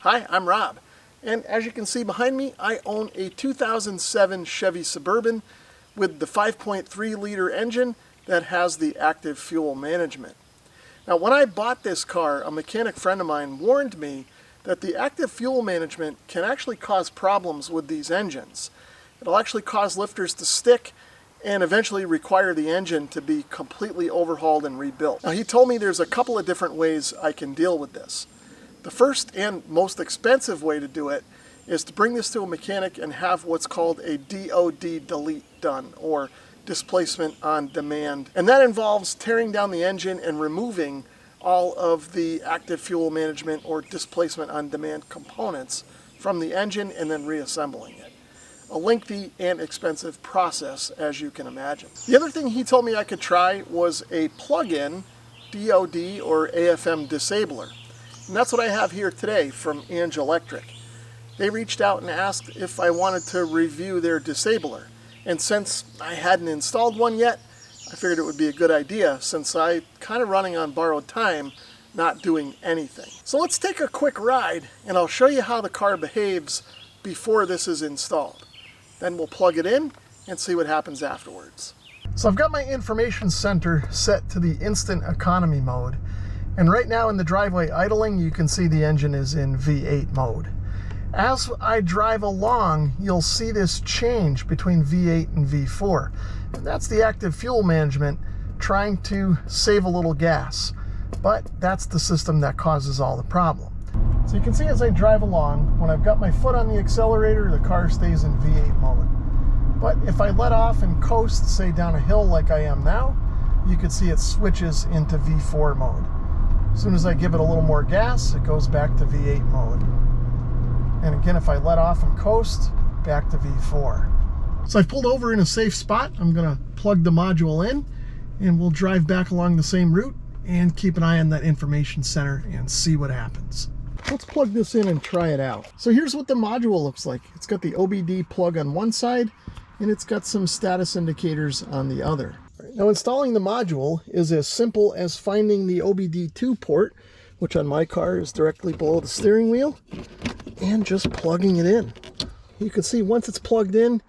Hi, I'm Rob, and as you can see behind me, I own a 2007 Chevy Suburban with the 5.3 liter engine that has the active fuel management. Now, when I bought this car, a mechanic friend of mine warned me that the active fuel management can actually cause problems with these engines. It'll actually cause lifters to stick and eventually require the engine to be completely overhauled and rebuilt. Now, he told me there's a couple of different ways I can deal with this. The first and most expensive way to do it is to bring this to a mechanic and have what's called a DOD delete done, or displacement on demand. And that involves tearing down the engine and removing all of the active fuel management or displacement on demand components from the engine and then reassembling it. A lengthy and expensive process, as you can imagine. The other thing he told me I could try was a plug-in DOD or AFM disabler. And that's what I have here today from ANGE Electric. They reached out and asked if I wanted to review their disabler. And since I hadn't installed one yet, I figured it would be a good idea since I'm kind of running on borrowed time, not doing anything. So let's take a quick ride and I'll show you how the car behaves before this is installed. Then we'll plug it in and see what happens afterwards. So I've got my information center set to the instant economy mode. And right now in the driveway idling, you can see the engine is in V8 mode. As I drive along, you'll see this change between V8 and V4. And that's the active fuel management trying to save a little gas. But that's the system that causes all the problem. So you can see as I drive along, when I've got my foot on the accelerator, the car stays in V8 mode. But if I let off and coast, say down a hill like I am now, you can see it switches into V4 mode. As soon as I give it a little more gas, it goes back to V8 mode. And again, if I let off and coast, back to V4. So I've pulled over in a safe spot. I'm gonna plug the module in and we'll drive back along the same route and keep an eye on that information center and see what happens. Let's plug this in and try it out. So here's what the module looks like. It's got the OBD plug on one side and it's got some status indicators on the other. Now, installing the module is as simple as finding the OBD2 port, which on my car is directly below the steering wheel, and just plugging it in. You can see once it's plugged in,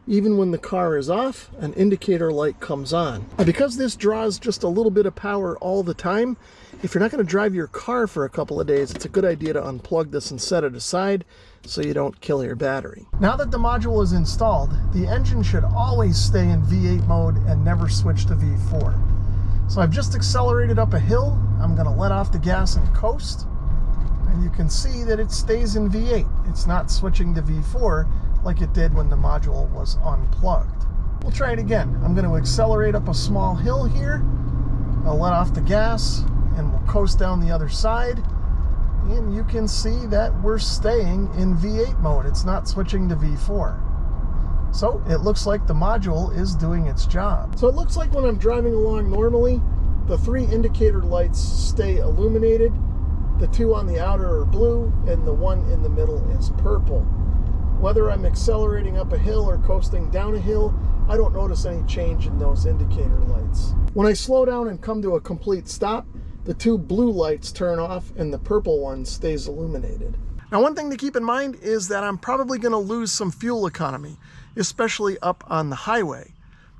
even when the car is off, an indicator light comes on. Now, because this draws just a little bit of power all the time, if you're not going to drive your car for a couple of days, it's a good idea to unplug this and set it aside so you don't kill your battery. Now that the module is installed, the engine should always stay in V8 mode and never switch to V4. So I've just accelerated up a hill. I'm going to let off the gas and coast. And you can see that it stays in V8. It's not switching to V4 like it did when the module was unplugged. We'll try it again. I'm going to accelerate up a small hill here. I'll let off the gas and we'll coast down the other side. And you can see that we're staying in V8 mode. It's not switching to V4. So it looks like the module is doing its job. So it looks like when I'm driving along normally, the three indicator lights stay illuminated. The two on the outer are blue and the one in the middle is purple. Whether I'm accelerating up a hill or coasting down a hill, I don't notice any change in those indicator lights. When I slow down and come to a complete stop, the two blue lights turn off and the purple one stays illuminated. Now, one thing to keep in mind is that I'm probably going to lose some fuel economy, especially up on the highway.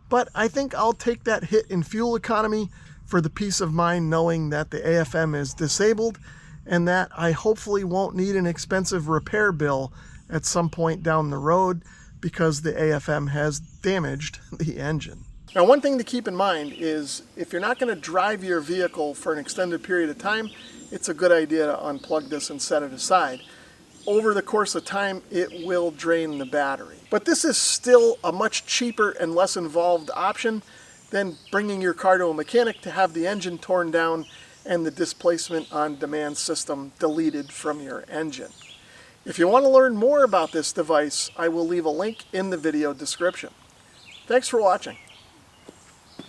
But I think I'll take that hit in fuel economy for the peace of mind knowing that the AFM is disabled and that I hopefully won't need an expensive repair bill at some point down the road because the AFM has damaged the engine. Now, one thing to keep in mind is if you're not going to drive your vehicle for an extended period of time, it's a good idea to unplug this and set it aside. Over the course of time, it will drain the battery. But this is still a much cheaper and less involved option than bringing your car to a mechanic to have the engine torn down and the displacement on demand system deleted from your engine. If you want to learn more about this device, I will leave a link in the video description. Thanks for watching.